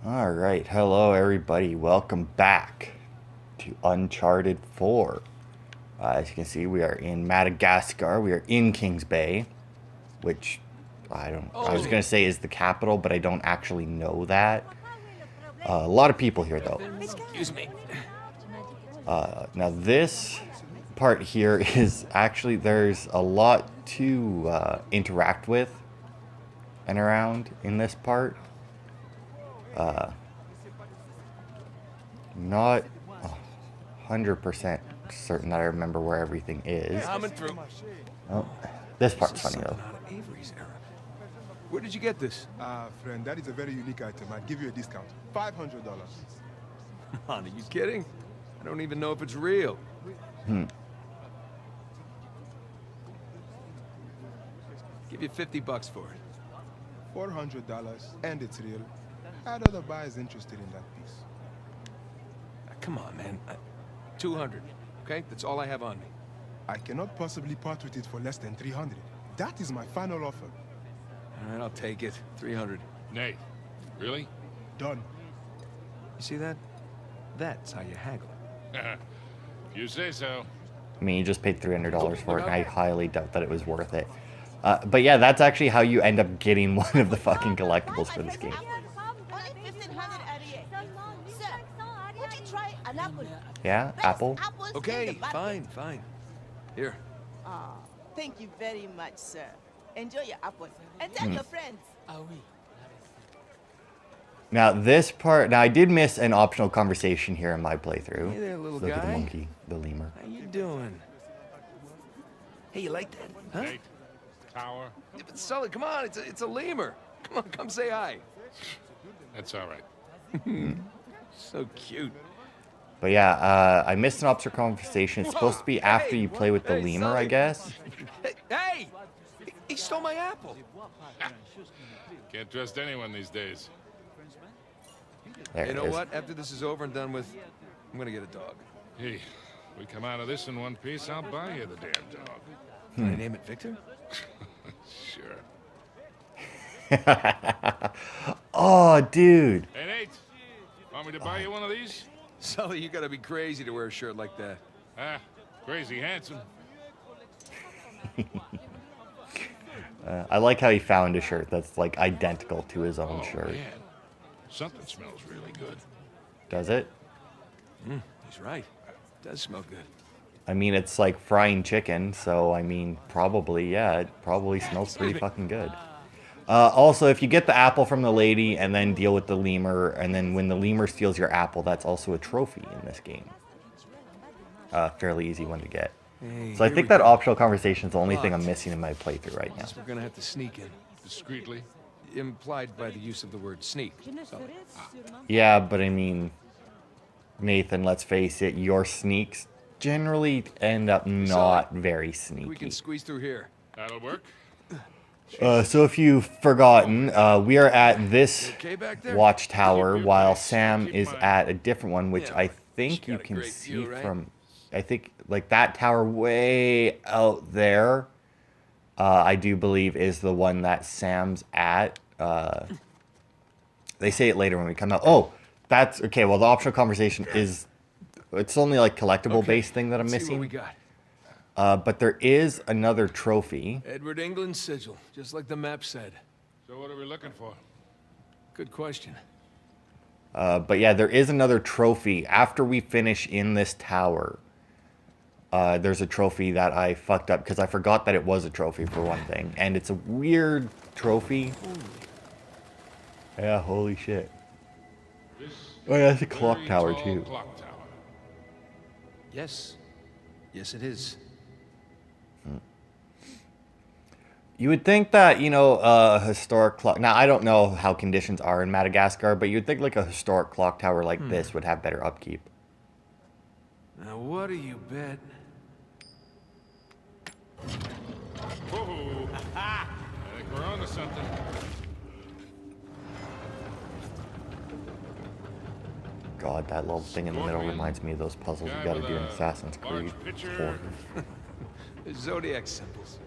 Alright, hello everybody, welcome back to Uncharted 4. As you can see, we are in Madagascar, we are in Kings Bay, which I was gonna say is the capital, but I don't actually know that. A lot of people here though. Excuse me. Now this part here is actually, there's a lot to interact with and around in this part. Not 100% certain that I remember where everything is. Coming through. Oh, this part's funny though. Out of Avery's era. Where did you get this? Friend, that is a very unique item. I'd give you a discount. $500. Come on, are you kidding? I don't even know if it's real. Give you $50 for it. $400, and it's real. Had other buyers interested in that piece. Come on, man. 200. Okay, that's all I have on me. I cannot possibly part with it for less than 300. That is my final offer. All right, I'll take it. 300. Nate, really? Done. You see that? That's how you haggle. You say so. I mean, you just paid $300 for it, and I highly doubt that it was worth it. But yeah, that's actually how you end up getting one of the fucking collectibles for this game. Yeah, apple? Okay, fine. Here. Ah, thank you very much, sir. Enjoy your apple. And tell your friends. Now this part, now I did miss an optional conversation here in my playthrough. Hey there, little Look at the guy. monkey, the lemur. How you doing? Hey, you like that? Huh? Nate, tower. Yeah, but Sully, come on. It's a lemur. Come on, come say hi. That's all right. So cute. But yeah, I missed an optional conversation. It's supposed to be after you play with the Hey, lemur, I Sully. guess. Hey! He stole my apple. Can't trust anyone these days. There You it know is. what? After this is over and done with, I'm gonna get a dog. Hey, we come out of this in one piece, I'll buy you the damn dog. Can I name it Victor? Sure. Oh, dude. Hey, Nate, want me to buy you one of these? Sully, you gotta be crazy to wear a shirt like that. Ah, crazy handsome. I like how he found a shirt that's like identical to his own Oh, shirt. man. Something smells really good. Does it? He's right. It does smell good. I mean, it's like frying chicken, so I mean, probably, yeah, it probably smells pretty fucking good. Also, if you get the apple from the lady and then deal with the lemur, and then when the lemur steals your apple, that's also a trophy in this game. Fairly easy one to get. Hey, So I here think we that go. optional conversation is the only thing I'm Locked. missing in my playthrough right now. Guess we're gonna have to sneak in. Discreetly. Implied by the use of the word sneak. Sully. Yeah, but I mean, Nathan, let's face it, your sneaks generally end up not very We sneaky. can squeeze through here. That'll work. So if you've forgotten, we are at this Okay back there? watchtower Keep your while place. Sam Keep is mine. at a different one, which Yeah, I think she's you got a can great see view, right? from, I think, like that tower way out there, I do believe is the one that Sam's at. They say it later when we come out. Oh, that's, okay, well, the optional conversation is, it's only like collectible-based thing that I'm Let's see what we missing. got. But there is another trophy. Edward England's sigil, just like the map said. So what are we looking for? Good question. But yeah, there is another trophy after we finish in this tower. There's a trophy that I fucked up because I forgot that it was a trophy for one thing, and it's a weird trophy. Yeah, holy shit. This Oh yeah, it's a very clock tower tall too. Clock tower. Yes. Yes, it is. You would think that, you know, a historic clock. Now I don't know how conditions are in Madagascar, but you'd think like a historic clock tower like this would have better upkeep. Now, what do you bet? Whoa! I think we're on to something. God, that little thing in the middle reminds me of those puzzles you gotta do in Assassin's Creed. Large pitcher. Four. Zodiac symbols.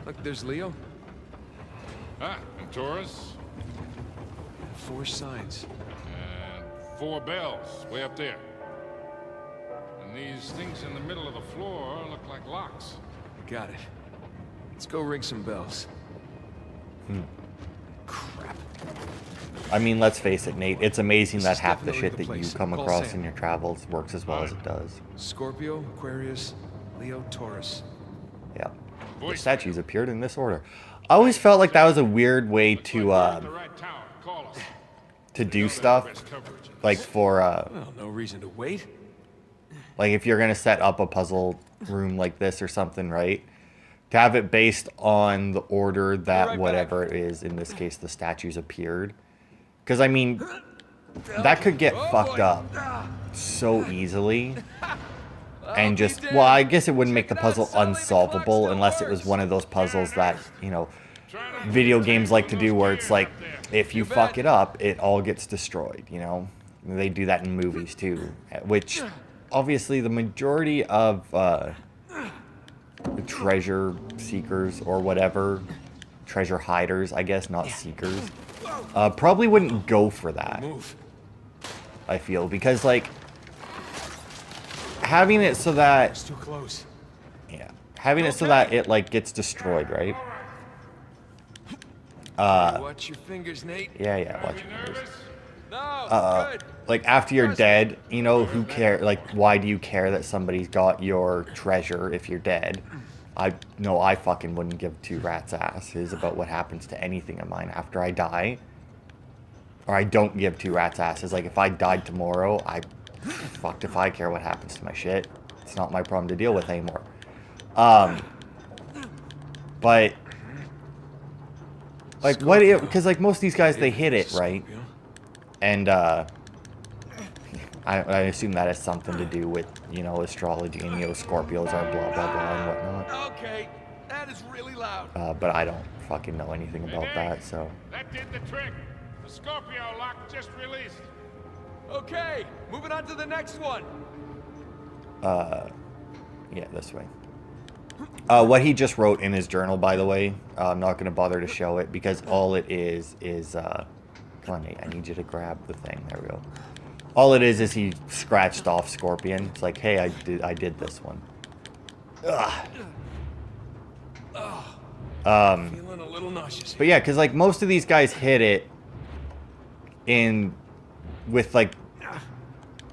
Look, there's Leo. Ah, and Taurus. 4 signs. And 4 bells way up there. And these things in the middle of the floor look like locks. Got it. Let's go ring some bells. Crap. I mean, let's face it, Nate. It's amazing This that is half the definitely shit the that you place. come Call across Sam. in your travels works as well as it does. Scorpio, Aquarius, Leo, Taurus. Yeah. The Voice statues appeared in this order. I always felt like that was a weird way to We're at the right tower. Call us. to We do know they have stuff. best coverage. Like for Well, no reason to wait. like if you're gonna set up a puzzle room like this or something, right? To have it based on the order that right whatever it is, in this case the statues appeared. Because I mean, that could get fucked up so easily. And just, well, I guess it wouldn't make the puzzle unsolvable unless it was one of those puzzles that, you know, video games like to do where it's like, if you fuck it up, it all gets destroyed, you know? They do that in movies too, which obviously the majority of the treasure seekers or whatever, treasure hiders, I guess, not seekers, probably wouldn't go for that, Move. I feel, because like, having it so that, It's too close. yeah, having it so that it like gets destroyed, right? Watch your fingers, Nate. Yeah, watch your fingers. Nervous? No, good. Like after you're dead, you know, who care? Like, why do you care that somebody's got your treasure if you're dead? I fucking wouldn't give 2 rats' asses about what happens to anything of mine after I die. Or I don't give 2 rats' asses. Like if I died tomorrow, fucked if I care what happens to my shit. It's not my problem to deal with anymore. But like what? Because like most of these guys, they hit it right. Scorpio. And I assume that has something to do with, you know, astrology and, you know, Scorpios are blah, blah, blah and whatnot. Okay, that is really loud. But I don't fucking know anything about that, so. That did the trick. The Scorpio lock just released. Okay, moving on to the next one. Yeah, this way. What he just wrote in his journal, by the way, I'm not going to bother to show it because all it is, come on, Nate, I need you to grab the thing. There we go. All it is he scratched off Scorpion. It's like, hey, I did this one. Ugh. Feeling a little nauseous. But yeah, because like most of these guys hit it with like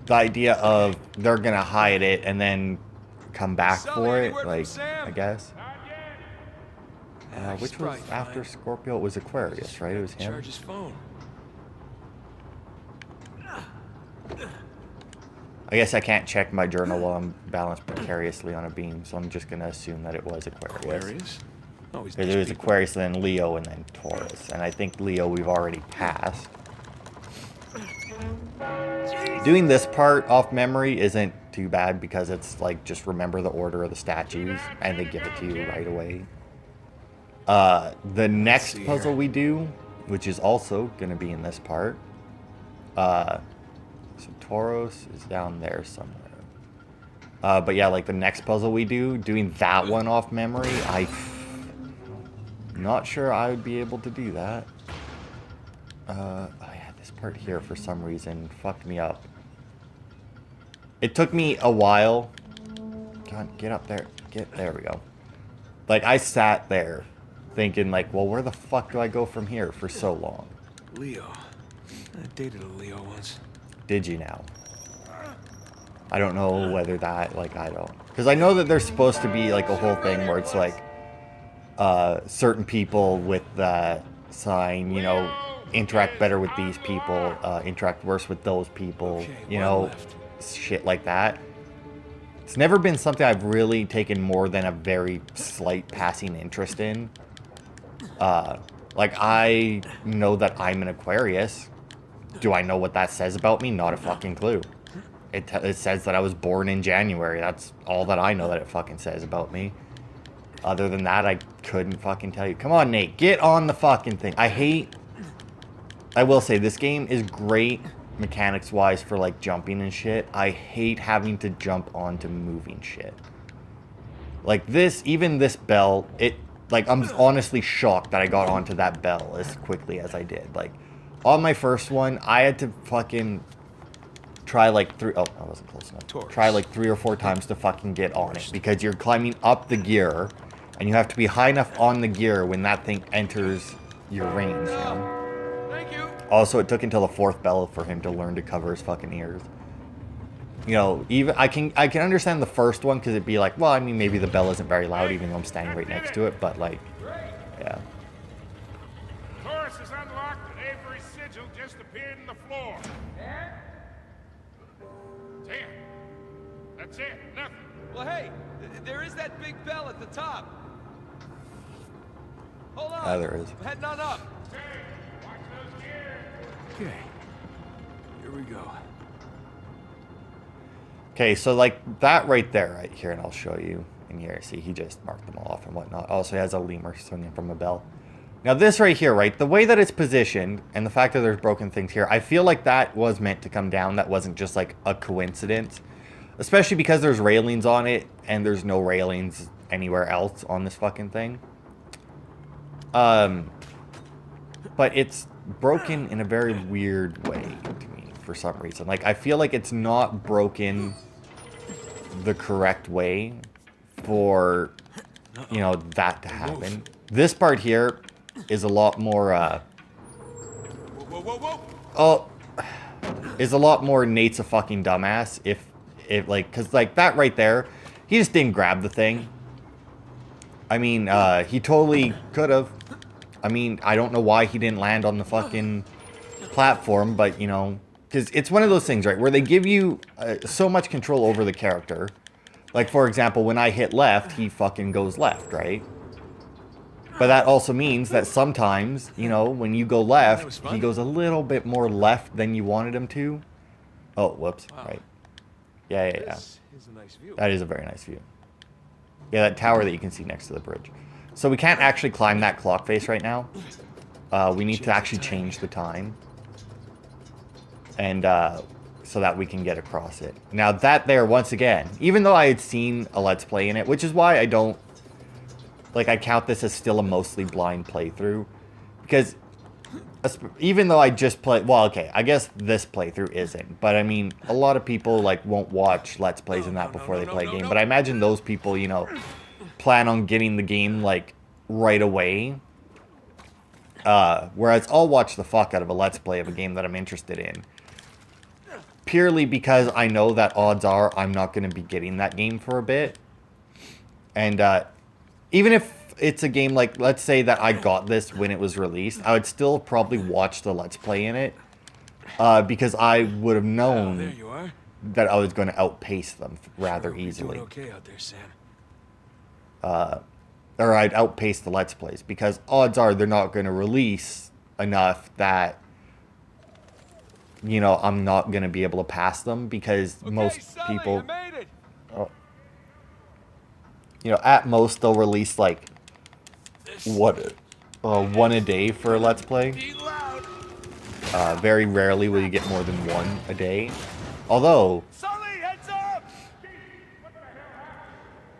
the idea of they're gonna hide it and then come back Sully, for any it, word from like Sam? I guess. He's Which was probably after fine. Scorpio? It was Aquarius, right? It was him. Charge his phone. I guess I can't check my journal while I'm balanced precariously on a beam, so I'm just gonna assume that it was Aquarius. Aquarius? Always Because these it was people. Aquarius, then Leo, and then Taurus. And I think Leo we've already passed. Doing this part off memory isn't too bad because it's like just remember the order of the statues and they give it to you right away. The next see puzzle here. we do, which is also going to be in this part, so Taurus is down there somewhere. But yeah, like the next puzzle we do, doing that one off memory, I'm not sure I would be able to do that. Oh yeah, this part here for some reason fucked me up. It took me a while. God, get up there. There we go. Like I sat there thinking like, well, where the fuck do I go from here for so long? Leo. I dated a Leo once. Did you now? I don't know whether that, like, I don't. Because I know that there's supposed to be, like, a whole thing where it's, like, certain people with that sign, you know, interact better with these people, interact worse with those people, Okay, you one know, left. shit like that. It's never been something I've really taken more than a very slight passing interest in. Like, I know that I'm an Aquarius. Do I know what that says about me? Not a fucking clue. It says that I was born in January. That's all that I know that it fucking says about me. Other than that, I couldn't fucking tell you. Come on, Nate. Get on the fucking thing. I will say, this game is great mechanics-wise for, like, jumping and shit. I hate having to jump onto moving shit. Like, even this bell, like, I'm honestly shocked that I got onto that bell as quickly as I did. Like, On my first one, I had to fucking try like three. Oh, I wasn't close enough. Taurus. Try like 3 or 4 times to fucking get on it because you're climbing up the gear, and you have to be high enough on the gear when that thing enters your range. You know? Thank you. Also, it took until the 4th bell for him to learn to cover his fucking ears. You know, even I can understand the first one because it'd be like, well, I mean, maybe the bell isn't very loud even though I'm standing right next to it, but like, yeah. Taurus is unlocked and Avery's sigil just appeared in the floor. Damn. That's it. Nothing. Well, hey, there is that big bell at the top. Hold on. Ah, there is. I'm heading on up. Hey, watch those gears. Okay. Here we go. Okay, so like that right there, right here, and I'll show you in here. See, he just marked them all off and whatnot. Also, he has a lemur swinging from a bell. Now this right here, right, the way that it's positioned and the fact that there's broken things here, I feel like that was meant to come down. That wasn't just like a coincidence, especially because there's railings on it and there's no railings anywhere else on this fucking thing. But it's broken in a very weird way to me for some reason. Like, I feel like it's not broken the correct way for, you know, that to happen. This part here is a lot more, is a lot more Nate's a fucking dumbass if like, cause like that right there, he just didn't grab the thing. I mean, he totally could have. I mean, I don't know why he didn't land on the fucking platform, but you know, because it's one of those things, right, where they give you so much control over the character. Like, for example, when I hit left, he fucking goes left, right? But that also means that sometimes, you know, when you go left, he goes a little bit more left than you wanted him to. Oh, whoops, right. Yeah. This is a nice view. That is a very nice view. Yeah, that tower that you can see next to the bridge. So we can't actually climb that clock face right now. We need to actually change the time. And so that we can get across it. Now that there, once again, even though I had seen a Let's Play in it, which is why I don't, like, I count this as still a mostly blind playthrough. Because even though I just played, well, okay, I guess this playthrough isn't. But I mean, a lot of people, like, won't watch Let's Plays and that before they play a game. But I imagine those people, you know, plan on getting the game, like, right away. Whereas I'll watch the fuck out of a Let's Play of a game that I'm interested in. Purely because I know that odds are I'm not going to be getting that game for a bit. And even if it's a game like, let's say that I got this when it was released, I would still probably watch the Let's Play in it. Because I would have known There you are. that I was going to outpace them rather easily. Doing okay out there, Sam. Or I'd outpace the Let's Plays. Because odds are they're not going to release enough that, you know, I'm not going to be able to pass them. Because most Sully, people, you made it. you know, at most they'll release like, what, one a day for a Let's Play. Be loud. Very rarely will you get more than one a day. Although, Sully, heads up!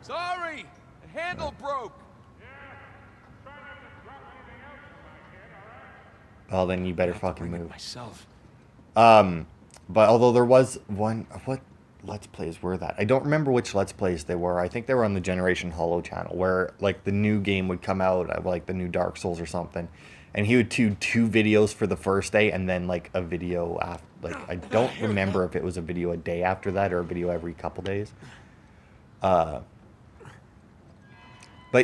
Sorry, the handle broke. well, then you better fucking move. Myself. But although there was one, what Let's Plays were that? I don't remember which Let's Plays they were. I think they were on the Generation Hollow channel, where like the new game would come out, like the new Dark Souls or something, and he would do 2 videos for the first day and then like a video after. Like, I don't remember if it was a video a day after that or a video every couple days. But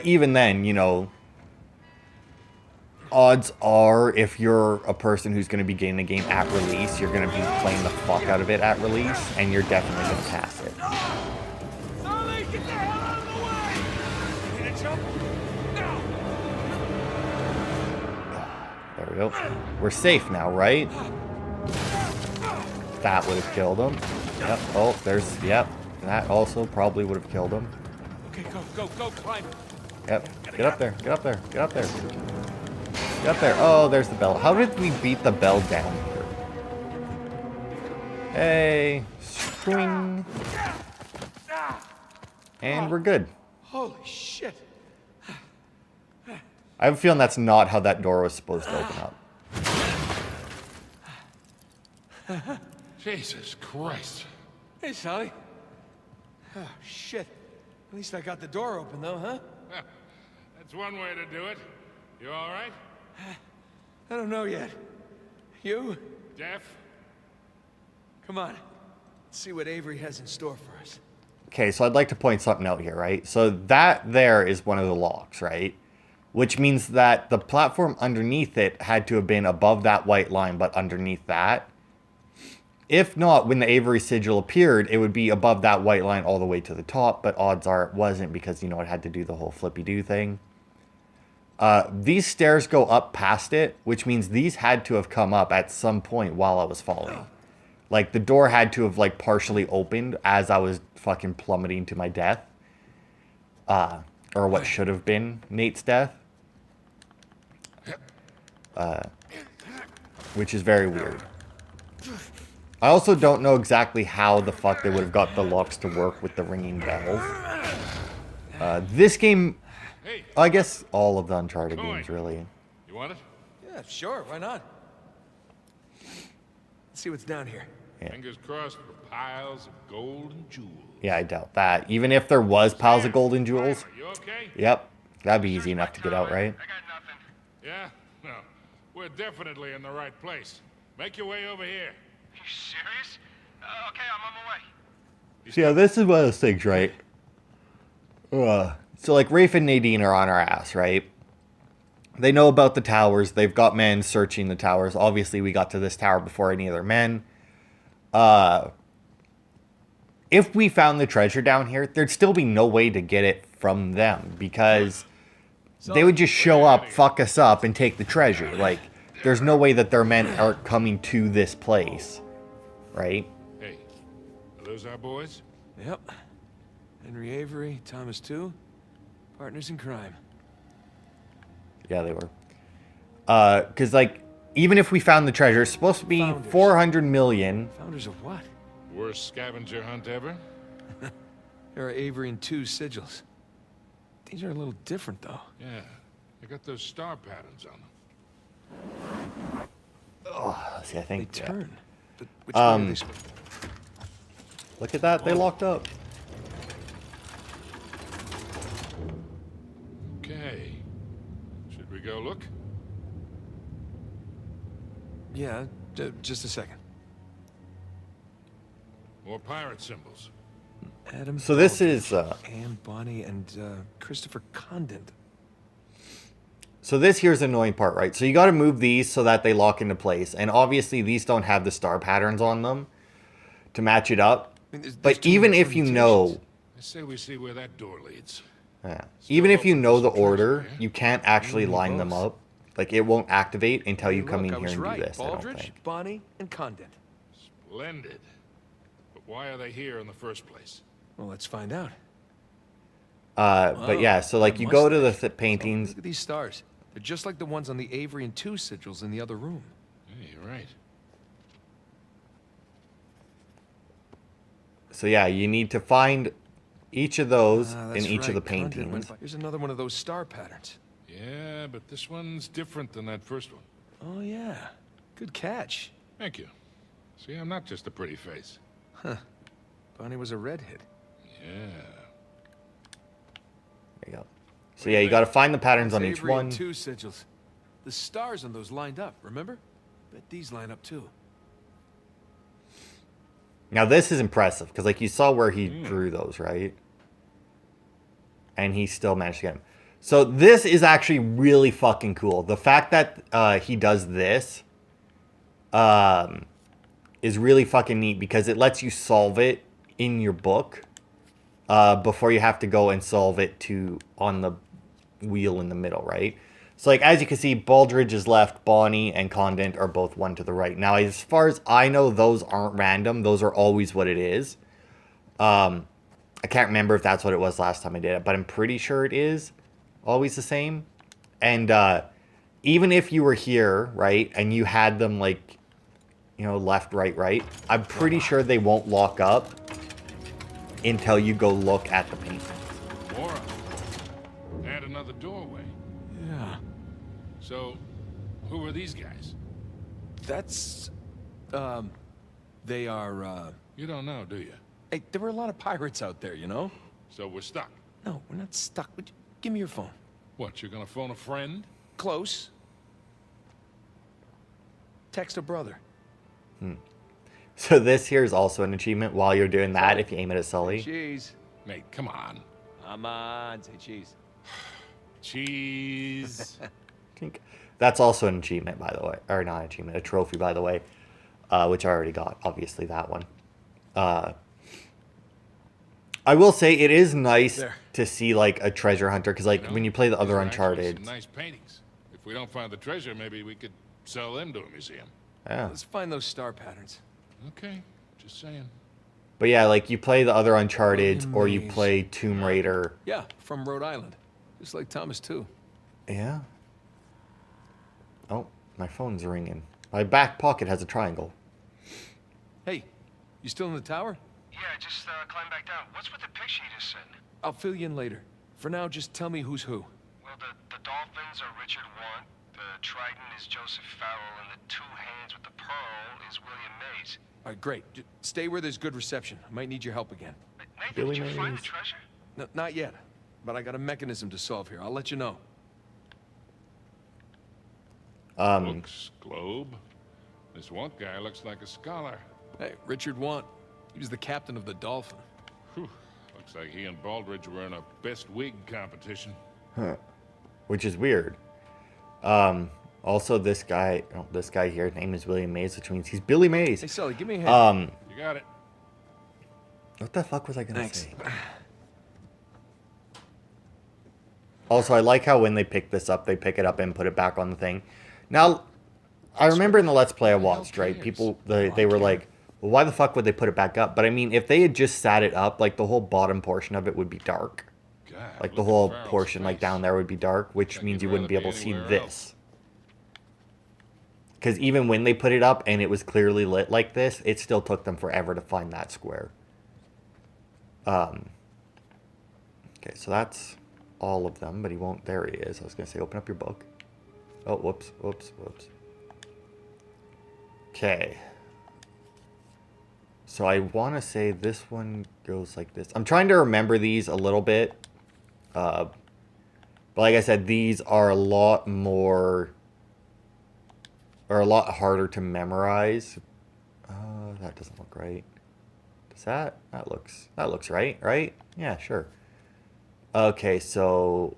even then, you know, odds are if you're a person who's going to be getting a game at release, you're going to be playing the fuck out of it at release, and you're definitely going to pass it. Sully, get the hell out of the way! You need a jump? No. There we go. We're safe now, right? That would have killed him. Yep. Oh, there's, yep. That also probably would have killed him. Okay, go, climb. Yep. Get up there. Get up there. Get up there. Get up there. Oh, there's the bell. How did we beat the bell down here? Hey. Swing. And we're good. Holy shit. I have a feeling that's not how that door was supposed to open up. Jesus Christ. Hey, Sully. Oh, shit. At least I got the door open, though, huh? That's one way to do it. You all right? I don't know yet. You? Deaf? Come on. Let's see what Avery has in store for us. Okay, so I'd like to point something out here, right? So that there is one of the locks, right? Which means that the platform underneath it had to have been above that white line, but underneath that. If not, when the Avery sigil appeared, it would be above that white line all the way to the top, but odds are it wasn't because, you know, it had to do the whole flippy-do thing. These stairs go up past it, which means these had to have come up at some point while I was falling. Like, the door had to have, like, partially opened as I was fucking plummeting to my death. Or what should have been Nate's death. Which is very weird. I also don't know exactly how the fuck they would have got the locks to work with the ringing bells. This game, I guess all of the Uncharted games, really. You want it? Yeah, sure. Why not? Let's see what's down here. Yeah. Fingers crossed for piles of gold and jewels. Yeah, I doubt that. Even if there was piles of gold and jewels. Are you okay? Yep. That'd be easy enough to get out, right? I got nothing. Yeah? No. We're definitely in the right place. Make your way over here. You serious? Okay, I'm on my way. So yeah, this is one of those things, right? So like Rafe and Nadine are on our ass, right? They know about the towers. They've got men searching the towers. Obviously, we got to this tower before any other men. If we found the treasure down here, there'd still be no way to get it from them because they would just show up, fuck us up, and take the treasure. Like, there's no way that their men are coming to this place, right? Hey, are those our boys? Yep. Henry Avery, Thomas too. Partners in crime. Yeah, they were. Because, like, even if we found the treasure, it's supposed to be Founders. 400 million. Founders of what? Worst scavenger hunt ever? There are Avery and 2 sigils. These are a little different, though. Yeah. They got those star patterns on them. Oh, see, I They think... turn. But which way are Um, they supposed Look at that, they locked up. Okay. Should we go look? Yeah, just a second. More pirate symbols. Adam. So this Baldridge, is, Anne Bonny and Christopher Condent. So this here's the annoying part, right? So you got to move these so that they lock into place. And obviously these don't have the star patterns on them to match it up. I mean, there's But too even many if you know, I say we see where that door leads. yeah, even if you open know for the some treasure, order, yeah? you can't actually line them both. up. Like, it won't activate until you Hey, come look, in I here was and right. do this, I don't Baldridge, think. Bonny, and Condent. Splendid. But why are they here in the first place? Well, let's find out. But yeah, so like you go to the paintings. Look at these stars. They're just like the ones on the Avery and 2 sigils in the other room. Yeah, you're right. So yeah, you need to find each of those Ah, in that's each of the right, Condent paintings. went by- Here's another one of those star patterns. Yeah, but this one's different than that first one. Oh, yeah. Good catch. Thank you. See, I'm not just a pretty face. Bonnie was a redhead. Yeah. There you go. So yeah, you got to find the patterns on It's each Avery one. and 2 sigils. The stars on those lined up, remember? Bet these line up too. Now this is impressive because like you saw where he drew those, right? And he still managed to get them. So this is actually really fucking cool. The fact that he does this is really fucking neat because it lets you solve it in your book before you have to go and solve it on the wheel in the middle, right? So like as you can see, Baldridge is left, Bonnie and Condent are both one to the right. Now as far as I know, those aren't random. Those are always what it is. I can't remember if that's what it was last time I did it, but I'm pretty sure it is always the same. And even if you were here, right, and you had them like, you know, left, right, I'm pretty sure they won't lock up until you go look at the paintings. More of them. Add another doorway. Yeah. So, who are these guys? That's, They are, You don't know, do you? Hey, there were a lot of pirates out there, you know? So we're stuck. No, we're not stuck. Give me your phone. What, you're gonna phone a friend? Close. Text a brother. So this here is also an achievement while you're doing that if you aim it at Sully. Cheese. Mate, come on. Come on, say cheese. Cheese. That's also an achievement, by the way. Or not an achievement, a trophy, by the way. Which I already got, obviously, that one. I will say it is nice to see, like, a treasure hunter. Because, like, when you play the other these are actually Uncharted... some nice paintings. If we don't find the treasure, maybe we could sell them to a museum. Yeah. Let's find those star patterns. Okay, just saying. But yeah, like, you play the other Uncharted or you play Tomb Raider. Yeah, from Rhode Island. Just like Thomas, too. Yeah. Oh, my phone's ringing. My back pocket has a triangle. Hey, you still in the tower? Yeah, just climb back down. What's with the picture you just sent? I'll fill you in later. For now, just tell me who's who. Well, the dolphins are Richard Want, the trident is Joseph Farrell, and the two hands with the pearl is William Mays. All right, great. Stay where there's good reception. I might need your help again. Nathan, Billy did you find the Mays. treasure? No, not yet. But I got a mechanism to solve here. I'll let you know. Books, globe. This one guy looks like a scholar. Hey, Richard Want. He was the captain of the Dolphin. Whew. Looks like he and Baldridge were in a best wig competition. Huh. Which is weird. Also, this guy here, his name is William Mays, which means he's Billy Mays. Hey, Sully, give me a hand. You got it. What the fuck was I gonna Thanks. say? Also, I like how when they pick this up, they pick it up and put it back on the thing. Now, I remember in the Let's Play I watched, right? People, they were like, well, why the fuck would they put it back up? But I mean, if they had just sat it up, like the whole bottom portion of it would be dark. God, Like the look at whole Farrell's portion, like face. down there would be dark, which Like means he'd you wouldn't be rather able to see anywhere this. else. Because even when they put it up and it was clearly lit like this, it still took them forever to find that square. Okay, so that's all of them, but he won't. There he is. I was going to say, open up your book. Oh, whoops. Okay. So I want to say this one goes like this. I'm trying to remember these a little bit. But like I said, these are a lot more... Or a lot harder to memorize. That doesn't look right. Does that? That looks right, right? Yeah, sure. Okay, so...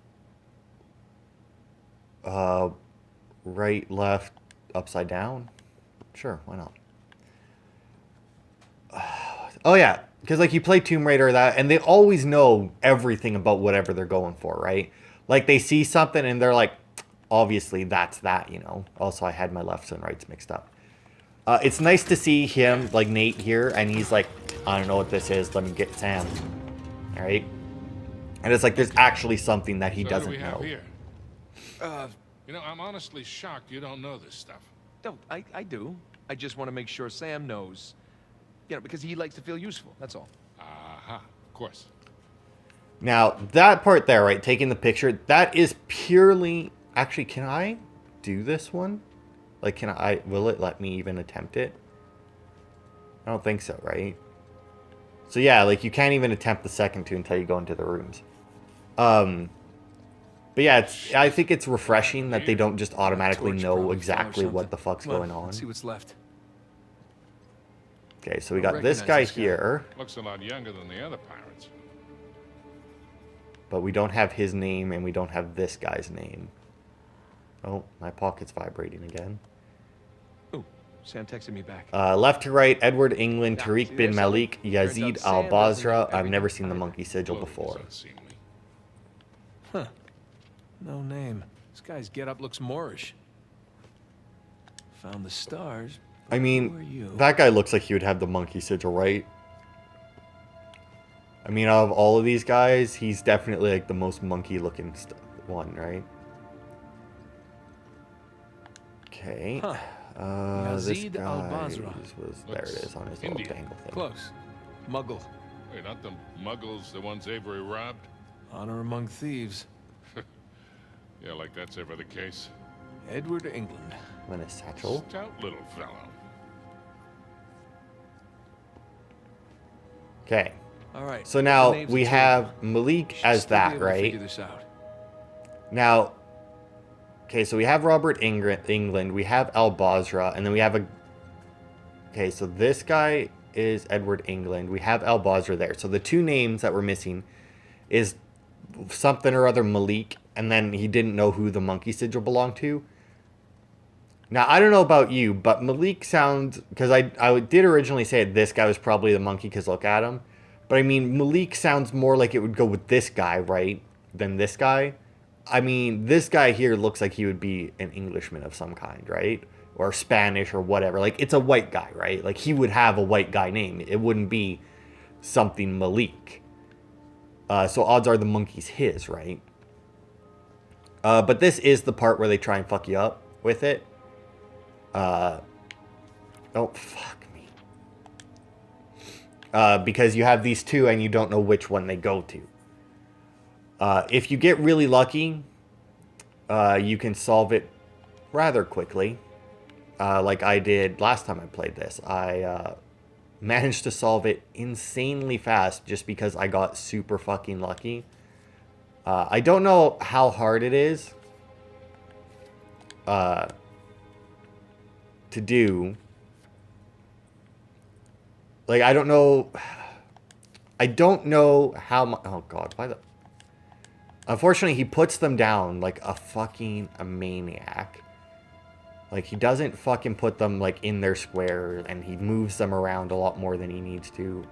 right, left, upside down? Sure, why not? Oh yeah, because like you play Tomb Raider that, and they always know everything about whatever they're going for, right? Like they see something and they're like, obviously that's that, you know. Also, I had my lefts and rights mixed up. It's nice to see him, like Nate here, and he's like, I don't know what this is, let me get Sam. All right? And it's like there's actually something that he So doesn't what do we have know. here? You know, I'm honestly shocked you don't know this stuff. No, I do. I just want to make sure Sam knows. You know, because he likes to feel useful, that's all. Aha, of course. Now, that part there, right, taking the picture, that is purely... Actually, can I do this one? Like, will it let me even attempt it? I don't think so, right? So yeah, like, you can't even attempt the second two until you go into the rooms. But yeah, I think it's refreshing that they don't just automatically Torch know probably exactly fell or what the fuck's something. going Come on. Let's see what's left. Okay, so we I don't got this recognize guy this guy. here, Looks a lot younger than the other pirates. but we don't have his name and we don't have this guy's name. Oh, my pocket's vibrating again. Ooh, Sam texted me back. Left to right, Edward England, Yeah, Tariq see bin there, Sully? Malik, Turns Yazid out Sam al doesn't know Basra. I've everything never seen the either. monkey sigil Clothes before. unseemly. Huh. No name. This guy's getup looks Moorish. Found the stars. I Who are mean, you? that guy looks like he would have the monkey sigil, right? I mean, out of all of these guys, he's definitely like the most monkey-looking one, right? Okay. Huh. This Yazid guy al-Basra. was there. It is on his little Indian. dangle thing. Close. Muggle. Wait, aren't the muggles the ones Avery robbed? Honor among thieves. Yeah, like that's ever the case. Edward England. And a satchel. Stout little fellow. Okay. All right. So the now names we and have Malik Should as still be that, able to right? figure this out. Now, okay, so we have Robert England, we have Al Basra, and then we have a... Okay, so this guy is Edward England. We have Al Basra there. So the two names that we're missing is something or other Malik, and then he didn't know who the monkey sigil belonged to. Now, I don't know about you, but Malik sounds... Because I did originally say this guy was probably the monkey because look at him. But I mean, Malik sounds more like it would go with this guy, right? Than this guy. I mean, this guy here looks like he would be an Englishman of some kind, right? Or Spanish or whatever. Like, it's a white guy, right? Like, he would have a white guy name. It wouldn't be something Malik. So odds are the monkey's his, right? But this is the part where they try and fuck you up with it. Oh, fuck me. Because you have these two and you don't know which one they go to. If you get really lucky, you can solve it rather quickly. Like I did last time I played this. I managed to solve it insanely fast just because I got super fucking lucky. I don't know how hard it is to do. Like, I don't know how much... Oh, God, why the... Unfortunately, he puts them down like a fucking maniac. Like, he doesn't fucking put them, like, in their square, and he moves them around a lot more than he needs to.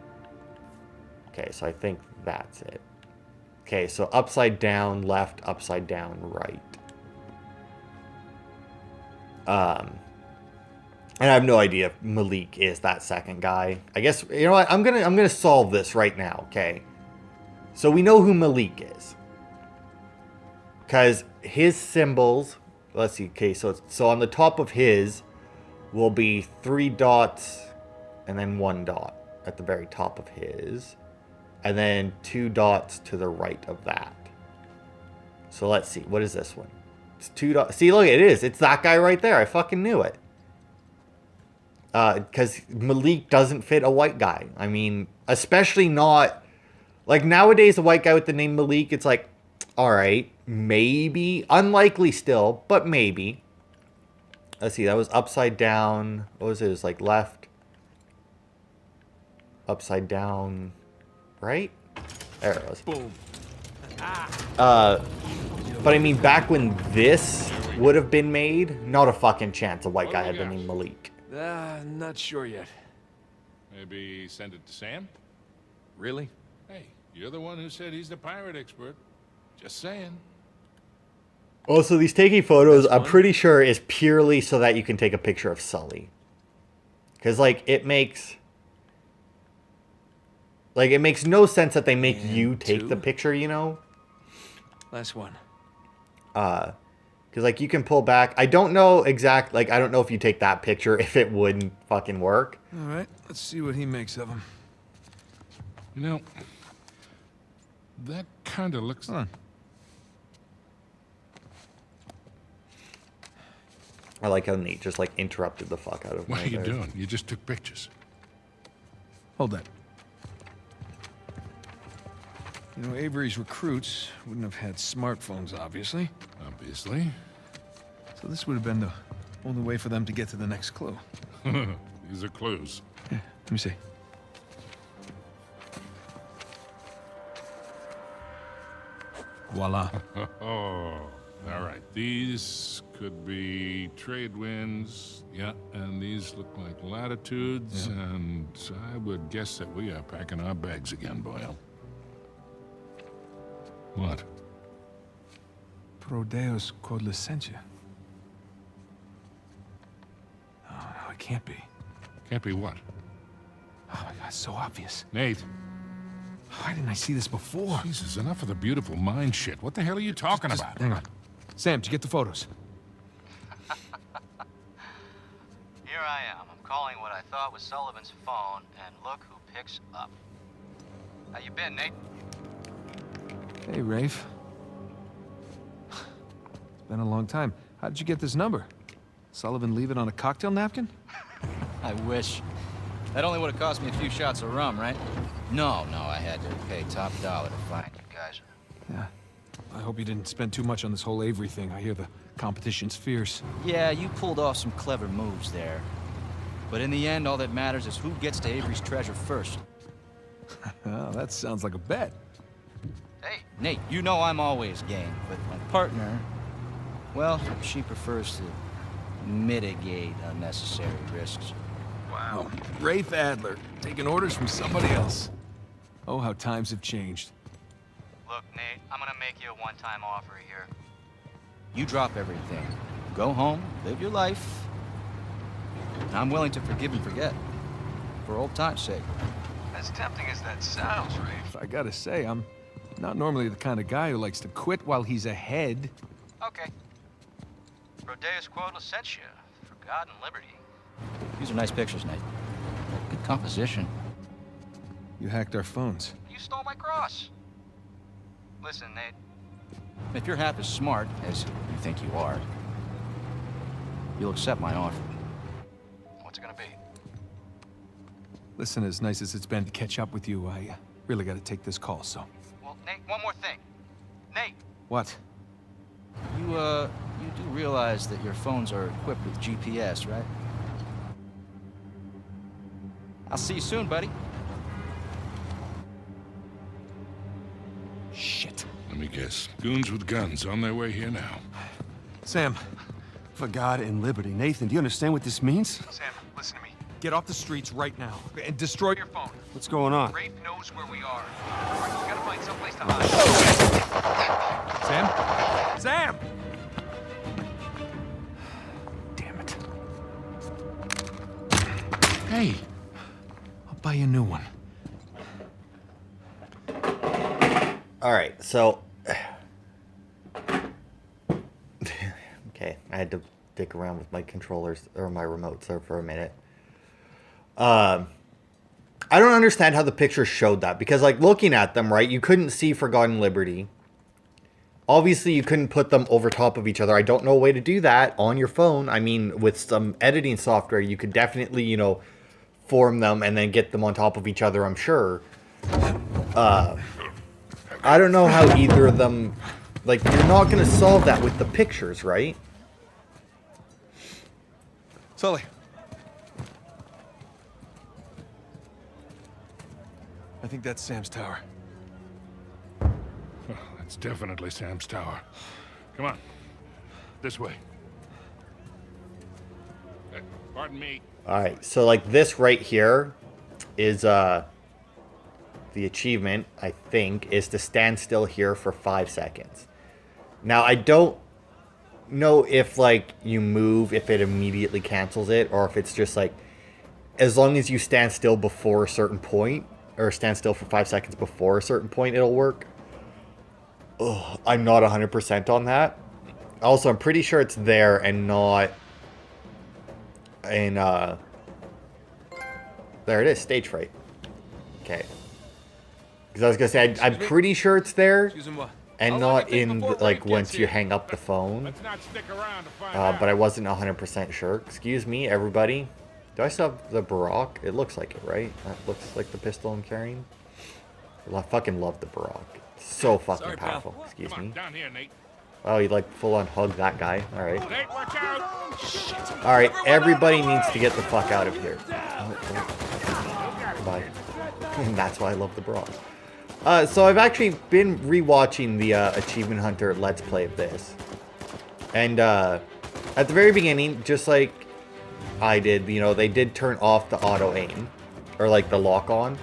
Okay, so I think that's it. Okay, so upside down, left, upside down, right. And I have no idea if Malik is that second guy. I guess, you know what, I'm gonna solve this right now, okay? So we know who Malik is. Because his symbols, let's see, okay, so on the top of his will be 3 dots and then 1 dot at the very top of his. And then 2 dots to the right of that. So let's see, what is this one? It's 2 dots. See, look, it is. It's that guy right there. I fucking knew it. Because Malik doesn't fit a white guy. I mean, especially not... Like, nowadays, a white guy with the name Malik, it's like, alright, maybe. Unlikely still, but maybe. Let's see, that was upside down. What was it? It was like left. Upside down. Right? There it was. Boom. But I mean, back when this would have been made, not a fucking chance a white guy had the name Malik. Not sure yet. Maybe send it to Sam? Really? Hey, you're the one who said he's the pirate expert. Just saying. Also, these taking photos, I'm pretty sure, is purely so that you can take a picture of Sully. Because, like, it makes... Like, it makes no sense that they make And you take the 2. picture, you know? Last one. Because, like, you can pull back. I don't know exact... Like, I don't know if you take that picture, if it wouldn't fucking work. All right, let's see what he makes of him. You know, that kind of looks... Huh. I like how Nate just, like, interrupted the fuck out of me. What are you there. doing? You just took pictures. Hold that. You know, Avery's recruits wouldn't have had smartphones, obviously. Obviously. So this would have been the only way for them to get to the next clue. These are clues. Yeah, let me see. Voila. Oh, all right. These could be trade winds. Yeah, and these look like latitudes. Yeah. And I would guess that we are packing our bags again, Boyle. What? Pro Deus quod licentia. Oh, no, it can't be. Can't be what? Oh my god, it's so obvious. Nate. Why didn't I see this before? Jesus, enough of the beautiful mind shit. What the hell are you talking Just about? hang on. Sam, did you get the photos? Here I am. I'm calling what I thought was Sullivan's phone, and look who picks up. How you been, Nate? Hey, Rafe. It's been a long time. How did you get this number? Sullivan leave it on a cocktail napkin? I wish. That only would have cost me a few shots of rum, right? No, I had to pay top dollar to find you guys. Yeah. I hope you didn't spend too much on this whole Avery thing. I hear the competition's fierce. Yeah, you pulled off some clever moves there. But in the end, all that matters is who gets to Avery's treasure first. Oh, that sounds like a bet. Hey, Nate, you know I'm always game, but my partner, well, she prefers to mitigate unnecessary risks. Wow. Rafe Adler, taking orders from somebody else. Oh, how times have changed. Look, Nate, I'm gonna make you a one-time offer here. You drop everything. Go home, live your life. I'm willing to forgive and forget. For old time's sake. As tempting as that sounds, Rafe. I gotta say, I'm not normally the kind of guy who likes to quit while he's ahead. Okay. Rodeus Quota sent you for God and liberty. These are nice pictures, Nate. Good composition. You hacked our phones. You stole my cross. Listen, Nate. If you're half as smart as you think you are, you'll accept my offer. What's it gonna be? Listen, as nice as it's been to catch up with you, I really gotta take this call, so... Well, Nate, one more thing. Nate! What? You do realize that your phones are equipped with GPS, right? I'll see you soon, buddy. Shit. Let me guess. Goons with guns on their way here now. Sam, for God and liberty. Nathan, do you understand what this means? Sam, listen to me. Get off the streets right now and destroy Your phone. What's going on? Rafe knows where we are. We gotta find someplace to hide. Sam? Sam! Damn it. Hey! I'll buy you a new one. All right, so okay, I had to dick around with my controllers or my remotes there for a minute. I don't understand how the picture showed that, because like looking at them, right, you couldn't see Forgotten Liberty. Obviously, you couldn't put them over top of each other. I don't know a way to do that on your phone. I mean, with some editing software, you could definitely, you know, form them and then get them on top of each other, I'm sure. I don't know how either of them, like, you're not going to solve that with the pictures, right? Sully. I think that's Sam's tower. Well, that's definitely Sam's tower. Come on. This way. Pardon me. All right, so like this right here is the achievement, I think, is to stand still here for 5 seconds. Now, I don't know if like you move, if it immediately cancels it, or if it's just like as long as you stand still before a certain point, or stand still for 5 seconds before a certain point, it'll work. Ugh, I'm not 100% on that. Also, I'm pretty sure it's there and not in there it is, stage fright. Okay. Because I was gonna say, I'm pretty sure it's there, and not in like once you hang up the phone. Let's not stick around to find out. But I wasn't 100% sure. Excuse me, everybody. Do I still have the Barak? It looks like it, right? That looks like the pistol I'm carrying. I fucking love the Barak. It's so fucking powerful. Excuse Come on, me. down here, Nate. Oh, you like full on hug that guy. All right. Nate, watch out! All right, everybody needs to get the fuck out of here. Oh. Goodbye. And that's why I love the Barak. So I've actually been rewatching the Achievement Hunter Let's Play of this. And at the very beginning, just like I did, you know, they did turn off the auto aim, or like the lock on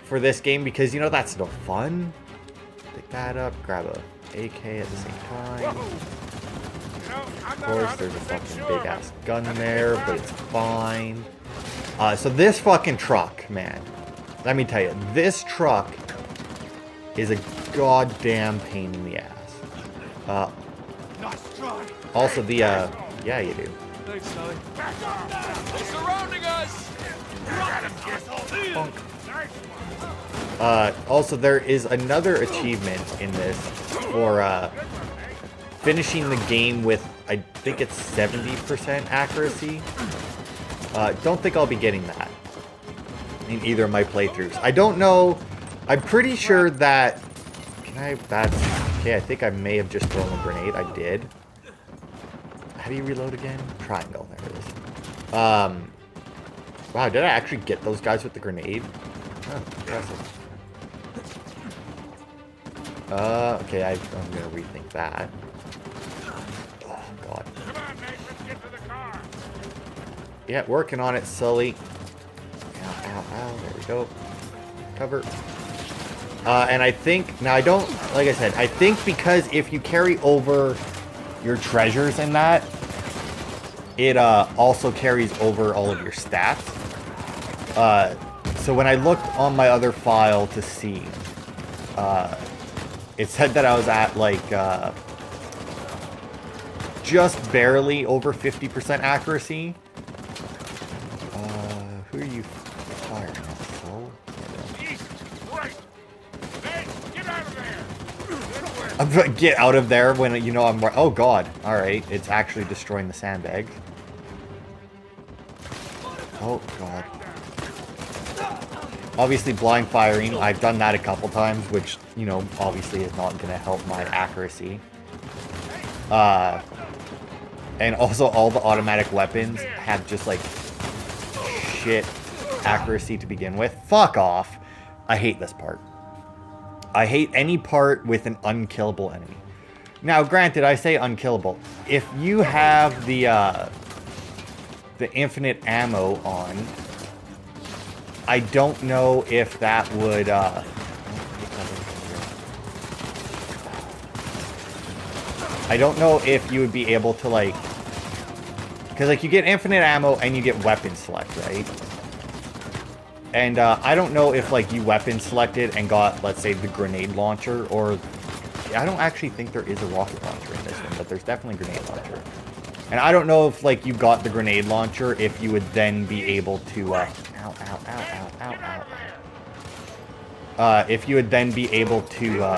for this game, because, you know, that's no fun. Pick that up, grab a AK at the same time. Of course, there's a fucking big ass gun there, but it's fine. So this fucking truck, man, let me tell you, this truck is a goddamn pain in the ass. Also the, yeah, you do. Thanks, Sully. They're surrounding us! Also, there is another achievement in this for finishing the game with, I think it's 70% accuracy. Don't think I'll be getting that. in either of my playthroughs. I don't know. I'm pretty sure that... That's... Okay, I think I may have just thrown a grenade. I did. How do you reload again? Triangle. There it is. Wow, did I actually get those guys with the grenade? Oh, impressive. Okay, I'm gonna rethink that. Oh, God. Come on, Nate, let's get to the car. Yeah, working on it, Sully. Ow, ow, ow. There we go. Cover. And I think... Now, I don't... Like I said, I think because if you carry over your treasures in that, it also carries over all of your stats. So when I looked on my other file to see... it said that I was at, like, just barely over 50% accuracy. Who are you firing at, Soul? Jesus Christ! Nate, get out of there! This way. I'm gonna get out of there when, you know, I'm... Oh, God. Alright, it's actually destroying the sandbags. Oh, God. Obviously, blind firing. I've done that a couple times, which, you know, obviously is not going to help my accuracy. And also, all the automatic weapons have just, like, shit accuracy to begin with. Fuck off. I hate this part. I hate any part with an unkillable enemy. Now, granted, I say unkillable. If you have the infinite ammo on... I don't know if that would, I don't know if you would be able to, like... Because, like, you get infinite ammo and you get weapon select, right? And, I don't know if, like, you weapon selected and got, let's say, the grenade launcher, or... I don't actually think there is a rocket launcher in this one, but there's definitely a grenade launcher. And I don't know if, like, you got the grenade launcher, if you would then be able to, ow, ow, ow, ow, ow, ow, ow. If you would then be able to,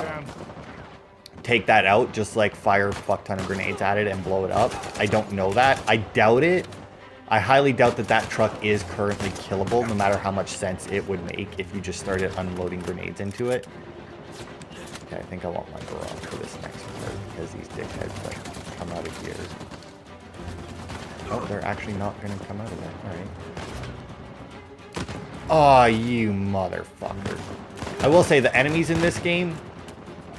take that out, just, like, fire a fuck ton of grenades at it and blow it up. I don't know that. I doubt it. I highly doubt that that truck is currently killable, no matter how much sense it would make if you just started unloading grenades into it. Okay, I think I want my garage for this next part, because these dickheads, like, come out of here. Oh, they're actually not going to come out of there. Alright. Aw, you motherfucker. I will say, the enemies in this game,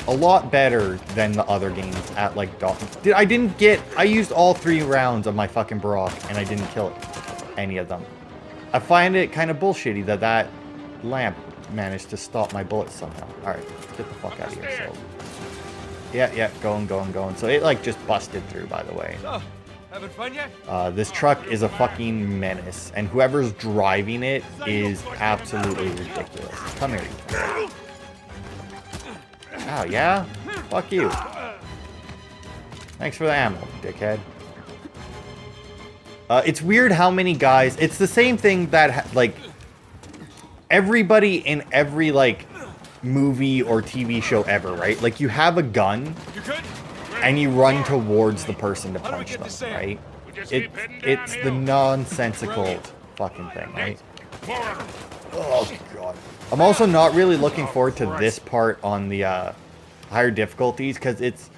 a lot better than the other games at, like, I used all 3 rounds of my fucking Brock, and I didn't kill any of them. I find it kind of bullshitty that that lamp managed to stop my bullets somehow. Alright, get the fuck out of here, so... Yeah, going. So it, like, just busted through, by the way. So, having fun yet? This truck is a fucking menace, and whoever's driving it is absolutely ridiculous. Come here. Oh, yeah? Fuck you. Thanks for the ammo, dickhead. It's weird how many guys... It's the same thing that, like... Everybody in every, like, movie or TV show ever, right? Like, you have a gun, and you run towards the person to punch them, right? It's the nonsensical fucking thing, right? Oh, God. I'm also not really looking forward to this part on the higher difficulties, because it's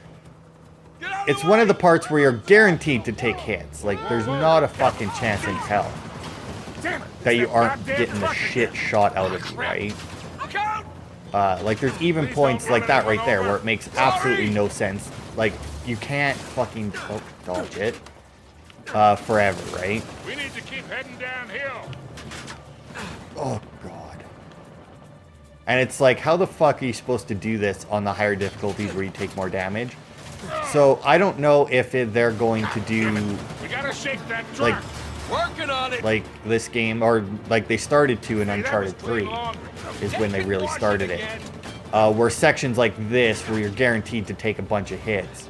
one of the parts where you're guaranteed to take hits. Like, there's not a fucking chance in hell that you aren't getting the shit shot out of you, right? Like, there's even points like that right there where it makes absolutely no sense. Like, you can't fucking dodge it forever, right? We need to keep heading downhill. Oh, God. And it's like, how the fuck are you supposed to do this on the higher difficulties where you take more damage? So, I don't know if they're going to do... We gotta shake that truck. Like, Working on it. like this game, or like they started to in Uncharted 3, is when they really started it. Where sections like this, where you're guaranteed to take a bunch of hits,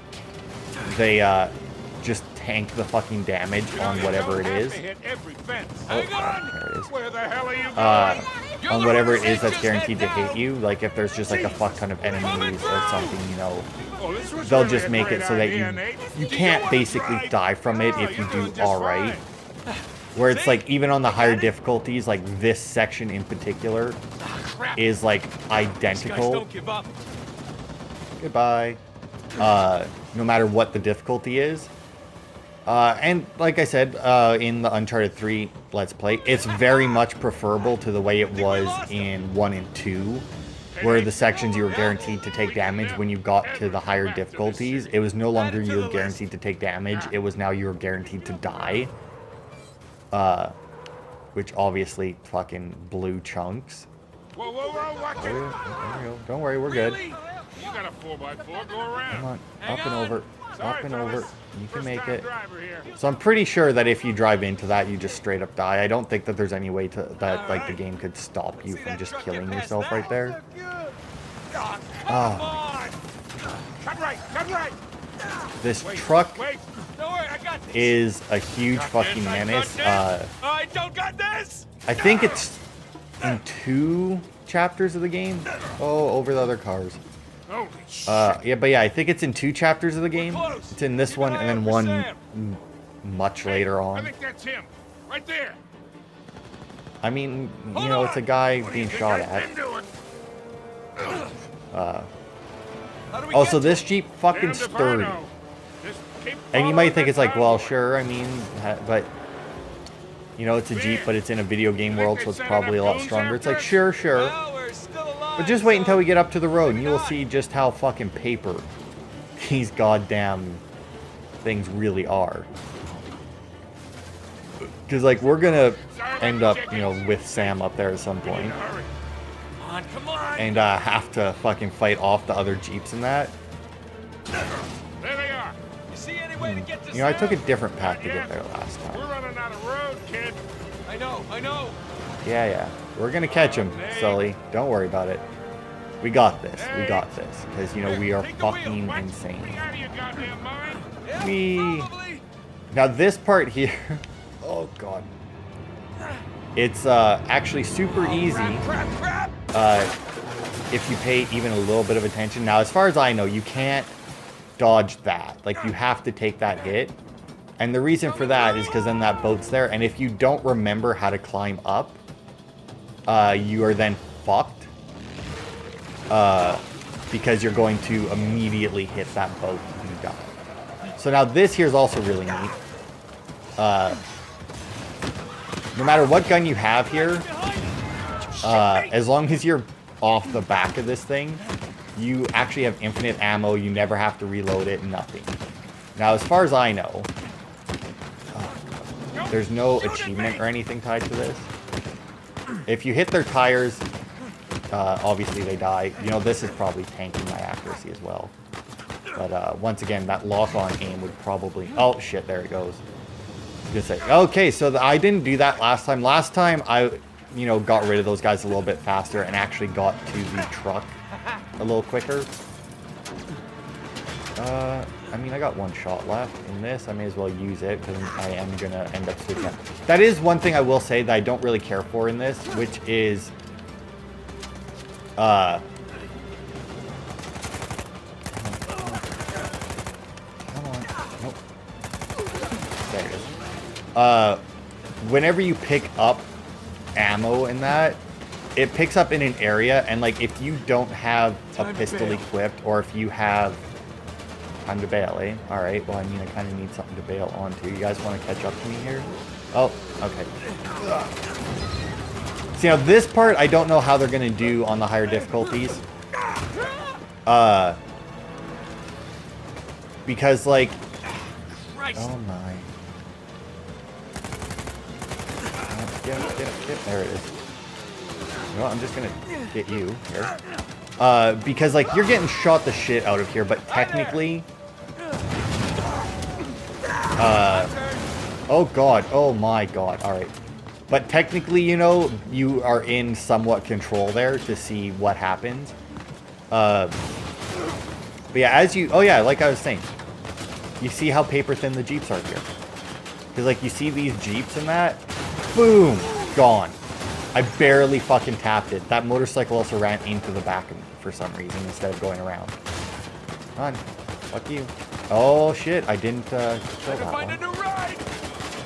they just tank the fucking damage on whatever it is. Oh, there it is. Where the hell are you going? On whatever it is that's guaranteed to hit you. Like if there's just like a fuck ton of enemies or something, you know, they'll just make it so that you can't basically die from it if you do alright. Where it's like, even on the higher difficulties, like this section in particular is like identical. Don't give up. Goodbye. No matter what the difficulty is. And like I said, in the Uncharted 3 Let's Play, it's very much preferable to the way it was in 1 and 2, where the sections you were guaranteed to take damage when you got to the higher difficulties. It was no longer you were guaranteed to take damage, it was now you were guaranteed to die. Which obviously fucking blew chunks. Whoa, watch There we go. Don't worry, we're good. You got a 4x4, go around. Come on, up and over, up and over. You can make it. Driver here. So I'm pretty sure that if you drive into that, you just straight up die. I don't think that there's any way to that like the game could stop you from just killing yourself right there. Oh. Cut right. This truck Wait. Don't worry, I got this. is a huge fucking menace. I don't got this. I think it's in 2 chapters of the game. Oh, over the other cars. Holy shit. Yeah, I think it's in 2 chapters of the game. It's in this one and then one much later I on. think that's him. Right there. I mean, you know, it's a guy being shot at. Also, this Jeep fucking sturdy. And you might think it's like, well, sure, I mean, but, you know, it's a Jeep, but it's in a video game world, so it's probably a lot stronger. It's like, sure. Well, we're still alive. But just wait until we get up to the road, and you will see just how fucking paper these goddamn things really are. Because, like, we're gonna end up, you know, with Sam up there at some point. Come on. And have to fucking fight off the other Jeeps and that. There they are. You see any way to get to You know, I took a Sam? different path to get there last We're time. running out of road, kid. I know. Yeah. We're gonna catch him, Sully. Don't worry about it. We got this. Because, you know, we are fucking insane. Out of your goddamn mind. Yeah, We... probably. Now, this part here... Oh, God. It's actually super easy. Crap. If you pay even a little bit of attention. Now, as far as I know, you can't dodge that. Like, you have to take that hit. And the reason for that is because then that boat's there. And if you don't remember how to climb up, you are then fucked. Because you're going to immediately hit that boat and you die. So now this here is also really neat. No matter what gun you have here, as long as you're off the back of this thing, you actually have infinite ammo. You never have to reload it, nothing. Now, as far as I know, there's no achievement or anything tied to this. If you hit their tires, obviously they die. You know, this is probably tanking my accuracy as well. But once again, that lock-on aim would probably... Oh, shit, there it goes. Just say, okay, so I didn't do that last time. Last time, I, you know, got rid of those guys a little bit faster and actually got to the truck a little quicker. I mean, I got one shot left in this. I may as well use it because I am going to end up switching up. That is one thing I will say that I don't really care for in this, which is... Come on. Nope. There it is. Whenever you pick up ammo in that, it picks up in an area, and like if you don't have a pistol equipped, or if you have time to bail, eh? All right. Well, I mean, I kind of need something to bail onto. You guys want to catch up to me here? Oh, okay. See, now this part, I don't know how they're gonna do on the higher difficulties. Because like, oh my. Get. There it is. You know what, I'm just gonna get you here. Because like you're getting shot the shit out of here, but technically, oh god, oh my god, alright. But technically, you know, you are in somewhat control there to see what happens. But yeah, as you, oh yeah, like I was saying, you see how paper thin the Jeeps are here. Because like you see these Jeeps and that, boom, gone. I barely fucking tapped it. That motorcycle also ran into the back of me for some reason instead of going around. Come on, fuck you. Oh shit, I didn't kill that one. Find a new ride.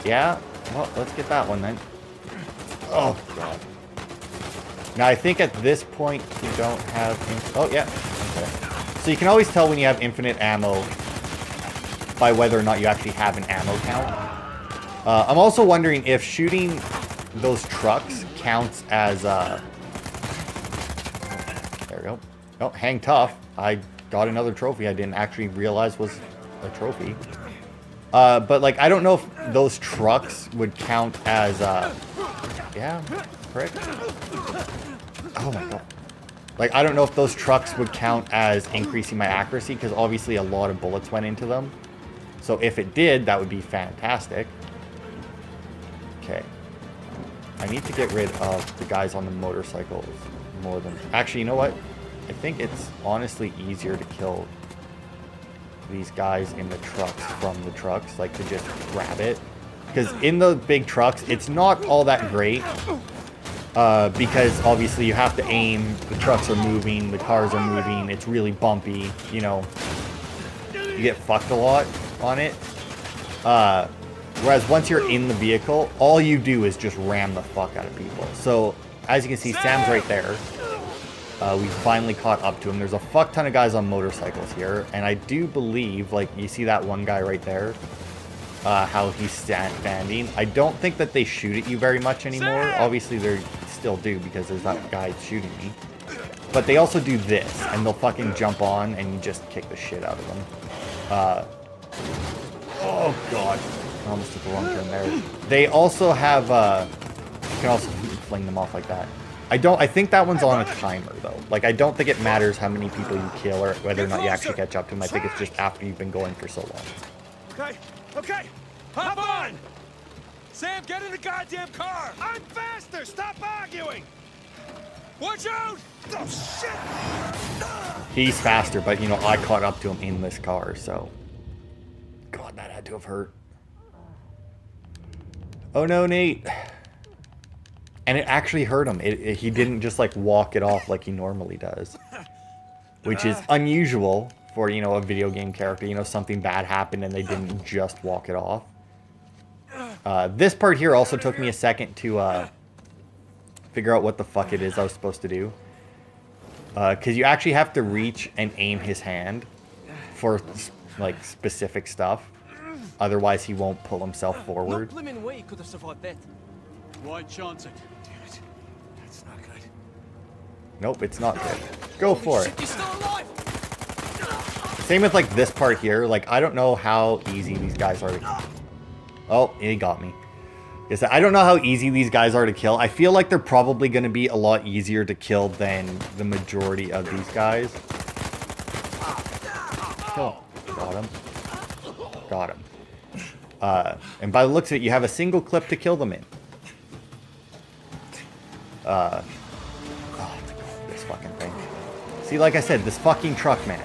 Yeah, Well, let's get that one then. Oh, God. Now, I think at this point, you don't have... Oh, yeah. Okay. So you can always tell when you have infinite ammo by whether or not you actually have an ammo count. I'm also wondering if shooting those trucks counts as... There we go. Oh, hang tough. I got another trophy I didn't actually realize was a trophy. But, like, I don't know if those trucks would count as, yeah, prick. Oh, my God. Like, I don't know if those trucks would count as increasing my accuracy, because obviously a lot of bullets went into them. So if it did, that would be fantastic. Okay. I need to get rid of the guys on the motorcycles more than... Actually, you know what? I think it's honestly easier to kill these guys in the trucks from the trucks, like to just grab it. Because in the big trucks, it's not all that great. Because obviously you have to aim, the trucks are moving, the cars are moving, it's really bumpy, you know. You get fucked a lot on it. Whereas once you're in the vehicle, all you do is just ram the fuck out of people. So, as you can see, Sam's right there. We finally caught up to him. There's a fuck ton of guys on motorcycles here. And I do believe, like, you see that one guy right there? How he's standing. I don't think that they shoot at you very much anymore. Obviously, they still do because there's that guy shooting me. But they also do this, and they'll fucking jump on, and you just kick the shit out of them. Oh, God. I almost took a wrong turn there. They also have, you can also fling them off like that. I think that one's on a timer, though. Like, I don't think it matters how many people you kill or whether or not you actually catch up to them. I think it's just after you've been going for so long. Okay, okay, hop on! Sam, get in the goddamn car! I'm faster! Stop arguing! Watch out! Oh, shit! He's faster, but, you know, I caught up to him in this car, so... God, that had to have hurt. Oh, no, Nate. And it actually hurt him. He didn't just, like, walk it off like he normally does. Which is unusual for, you know, a video game character. You know, something bad happened and they didn't just walk it off. This part here also took me a second to figure out what the fuck it is I was supposed to do. Because you actually have to reach and aim his hand for, like, specific stuff. Otherwise, he won't pull himself forward. No blimmin' way you could have survived that. Why chance it? Damn it. That's not good. Nope, it's not good. Go for it. You're still alive! Same with, like, this part here. Like, I don't know how easy these guys are to kill. Oh, he got me. Yes, I don't know how easy these guys are to kill. I feel like they're probably going to be a lot easier to kill than the majority of these guys. Kill him. Got him. Got him. And by the looks of it, you have a single clip to kill them in. Oh, this fucking thing. See, like I said, this fucking truck, man.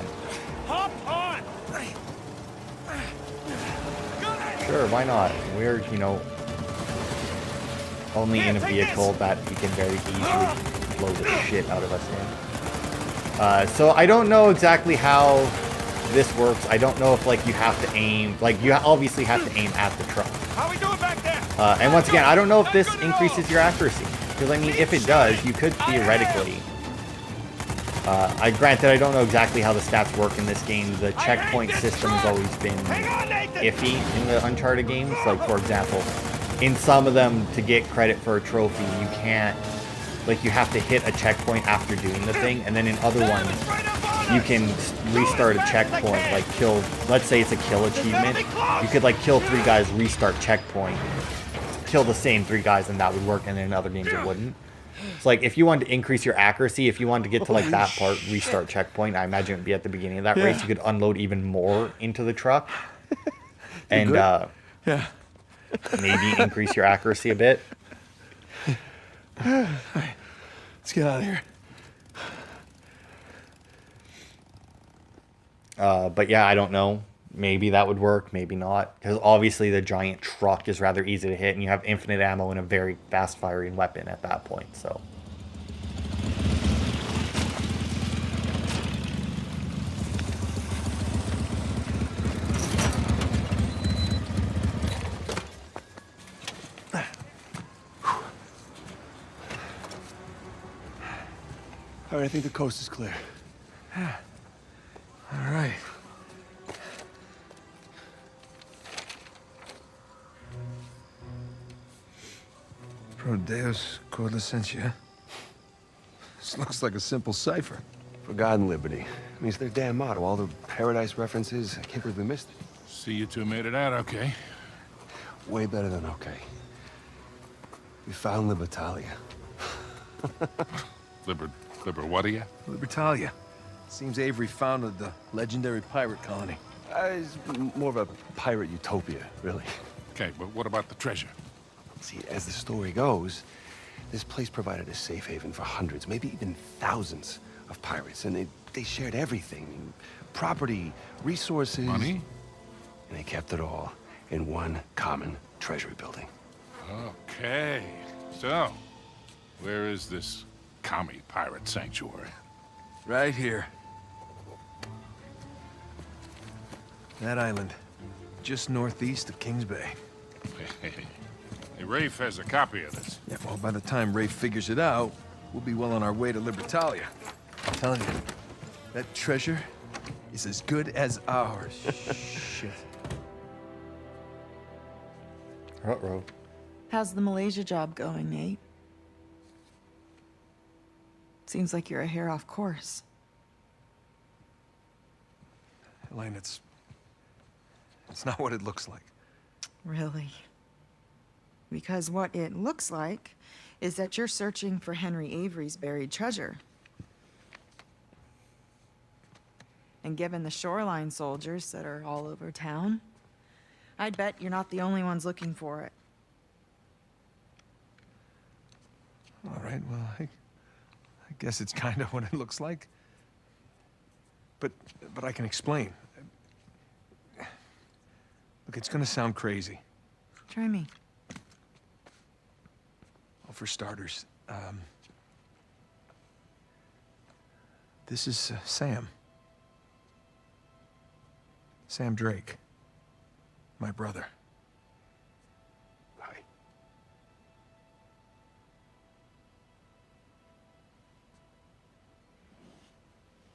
Hop on! Sure, why not? We're, you know, only in a vehicle that we can very easily blow the shit out of us in. So I don't know exactly how this works. I don't know if, like, you have to aim, like, you obviously have to aim at the truck. How we doing back there? And once again, I don't know if this increases your accuracy. Because, I mean, if it does, you could theoretically... Granted, I don't know exactly how the stats work in this game. The checkpoint system has always been iffy in the Uncharted games. Like, for example, in some of them, to get credit for a trophy, you can't... Like, you have to hit a checkpoint after doing the thing. And then in other ones, you can restart a checkpoint, like kill... Let's say it's a kill achievement. You could, like, kill 3 guys, restart checkpoint, kill the same 3 guys, and that would work. And then in other games, it wouldn't. It's like, if you wanted to increase your accuracy, if you wanted to get to, like, that part, restart checkpoint, I imagine it would be at the beginning of that race. You could unload even more into the truck. And, maybe increase your accuracy a bit. Let's get out of here. But yeah, I don't know. Maybe that would work, maybe not. Because obviously the giant truck is rather easy to hit, and you have infinite ammo and a very fast-firing weapon at that point, so... All right, I think the coast is clear. All right. Pro Deus Cor Licentia. This looks like a simple cipher. For God and liberty. I mean, it's their damn motto. All the paradise references. I can't believe we missed it. See, you two made it out okay. Way better than okay. We found Libertalia. Liber what are you? Libertalia. Seems Avery founded the legendary pirate colony. It's more of a pirate utopia, really. Okay, but what about the treasure? See, as the story goes, this place provided a safe haven for hundreds, maybe even thousands of pirates, and they shared everything. Property, resources... Money? And they kept it all in one common treasury building. Okay. So, where is this commie pirate sanctuary? Right here. That island, just northeast of Kings Bay. Hey, Rafe has a copy of this. Yeah, well, by the time Rafe figures it out, we'll be well on our way to Libertalia. I'm telling you, that treasure is as good as ours. Shit. Uh-oh. How's the Malaysia job going, Nate? Seems like you're a hair off course. Elaine, it's not what it looks like. Really? Because what it looks like is that you're searching for Henry Avery's buried treasure. And given the shoreline soldiers that are all over town, I'd bet you're not the only ones looking for it. All right, well, I guess it's kind of what it looks like. But I can explain. Look, it's gonna sound crazy. Try me. Well, for starters, this is Sam. Sam Drake. My brother. Hi.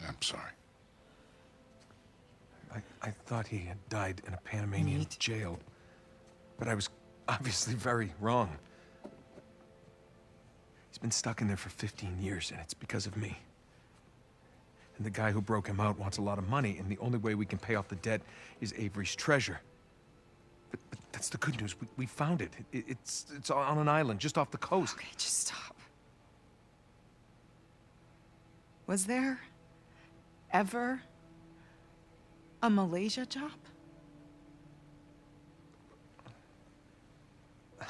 I'm sorry. I thought he had died in a Panamanian Nate. jail, but I was obviously very wrong. He's been stuck in there for 15 years, and it's because of me. And the guy who broke him out wants a lot of money, and the only way we can pay off the debt is Avery's treasure. But that's the good news. We found it. It's on an island just off the coast. Okay, just stop. Was there ever a Malaysia job? I-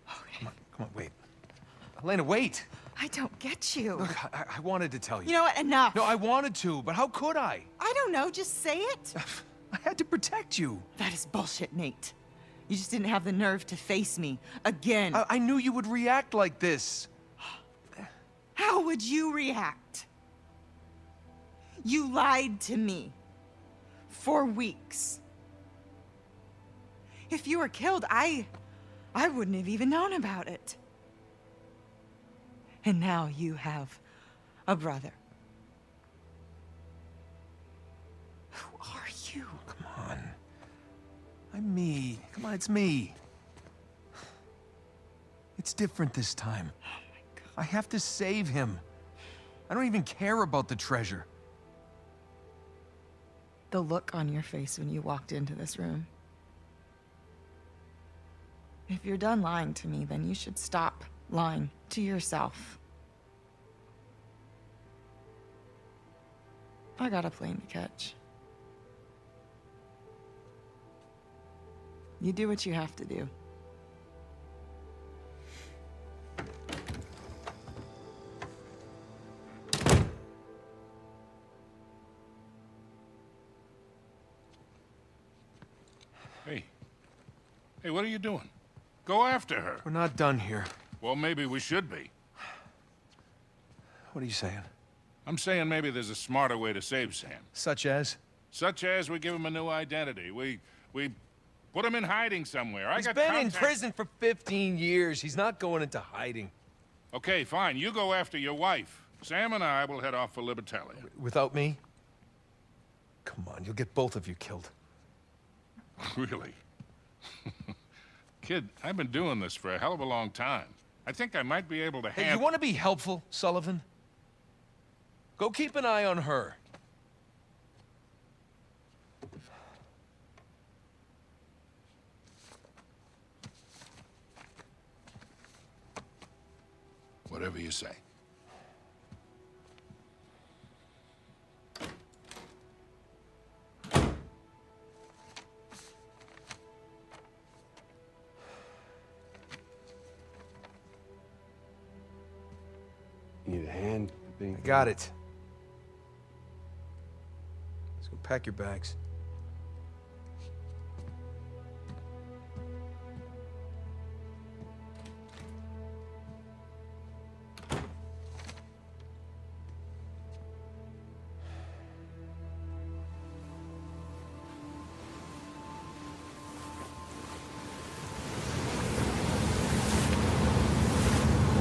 Okay. Come on, wait. Elena, wait! I don't get you. Look, I wanted to tell you. You know what? Enough. No, I wanted to, but how could I? I don't know. Just say it. I had to protect you. That is bullshit, Nate. You just didn't have the nerve to face me again. I knew you would react like this. How would you react? You lied to me for weeks. If you were killed, I wouldn't have even known about it. And now you have a brother. Who are you? Come on. I'm me. Come on, it's me. It's different this time. Oh my God. I have to save him. I don't even care about the treasure. The look on your face when you walked into this room. If you're done lying to me, then you should stop lying to yourself. I got a plane to catch. You do what you have to do. Hey, what are you doing? Go after her. We're not done here. Well, maybe we should be. What are you saying? I'm saying maybe there's a smarter way to save Sam. Such as? Such as we give him a new identity. We Put him in hiding somewhere. He's been in prison for 15 years. He's not going into hiding. Okay, fine. You go after your wife. Sam and I will head off for Libertalia. Without me? Come on, you'll get both of you killed. Really? Kid, I've been doing this for a hell of a long time. I think I might be able to Hey, handle... you want to be helpful, Sullivan? Go keep an eye on her. Whatever you say. Need a hand? I got it. Let's go pack your bags.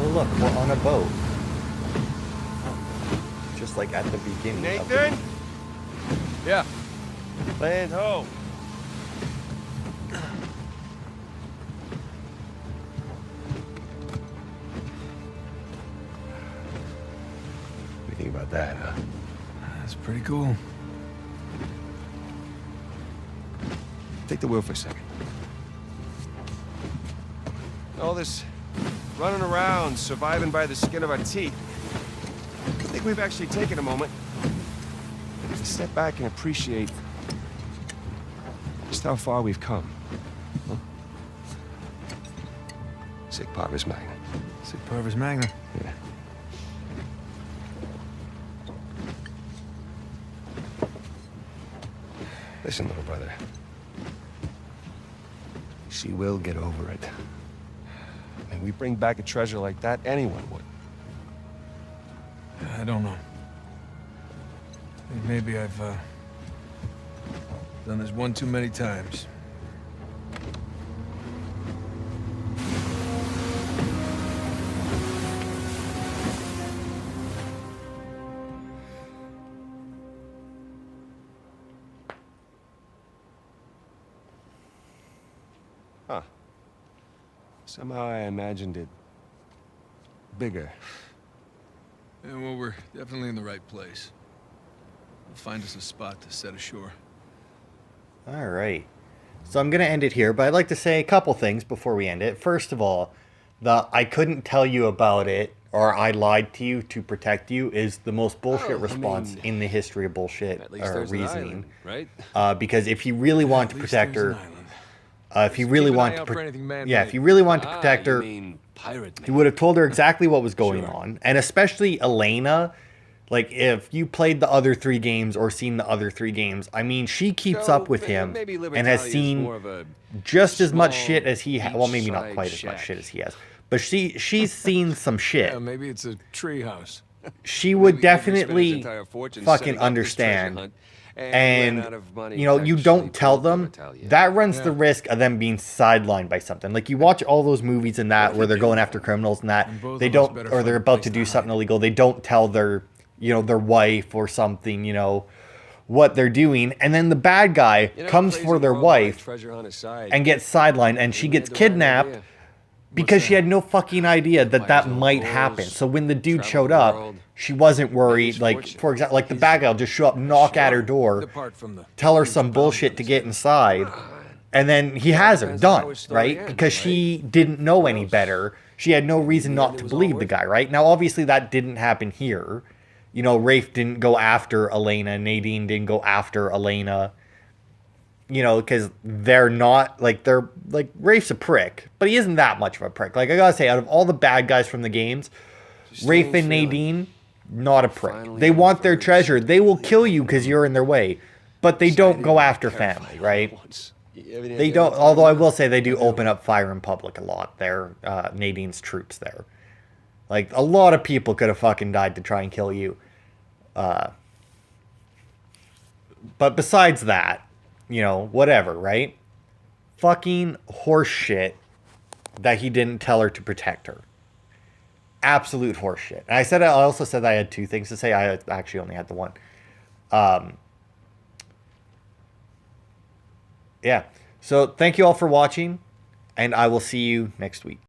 Oh, look, we're on a boat. Just like at the beginning. Nathan? Yeah. Land ho. What do you think about that, huh? That's pretty cool. Take the wheel for a second. All this running around, surviving by the skin of our teeth. I think we've actually taken a moment to step back and appreciate just how far we've come. Huh? Sic parvis magna. Sic parvis magna. Yeah. Listen, little brother. She will get over it. I mean, we bring back a treasure like that, anyone would. I don't know. Maybe I've done this one too many times. Huh. Somehow I imagined it bigger. Yeah, well, we're definitely in the right place. We'll find us a spot to set ashore. All right. So I'm going to end it here, but I'd like to say a couple things before we end it. First of all, the I couldn't tell you about it or I lied to you to protect you is the most bullshit response in the history of bullshit At least or there's an reasoning. island, right? Because if he really wanted to protect her, if he really Keep an wanted eye to, out for anything man-made. yeah, if he really wanted to protect you her, mean pirate he would have told her exactly what was going on, and especially Elena. Like, if you played the other 3 games or seen the other 3 games, I mean, she keeps up with him and has seen just as much shit as he has. Well, maybe not quite as much shit as he has, but she's seen some shit. Yeah, maybe it's a tree house. She would definitely fucking understand. And, you know, you don't tell them, that runs the risk of them being sidelined by something. Like, you watch all those movies and that where they're going after criminals and that, they don't, or they're about to do something illegal, they don't tell their, you know, their wife or something, you know, what they're doing. And then the bad guy comes for their wife and gets sidelined, and she gets kidnapped because she had no fucking idea that that might happen. So when the dude showed up, she wasn't worried. Like, for example, like the bad guy will just show up, knock at her door, tell her some bullshit to get inside, and then he has her done, right? Because she didn't know any better. She had no reason not to believe the guy, right? Now, obviously, that didn't happen here. You know, Rafe didn't go after Elena. Nadine didn't go after Elena. You know, because they're not, like, they're, like, Rafe's a prick, but he isn't that much of a prick. Like, I gotta say, out of all the bad guys from the games, Rafe and Nadine, not a prick. They want their treasure. They will kill you because you're in their way, but they don't go after family, right? They don't, although I will say they do open up fire in public a lot. They're, Nadine's troops there. Like, a lot of people could have fucking died to try and kill you. But besides that, you know, whatever, right? fucking horseshit that he didn't tell her to protect her. Absolute horseshit. And I also said that I had two things to say. I actually only had the one. Yeah. So thank you all for watching, and I will see you next week.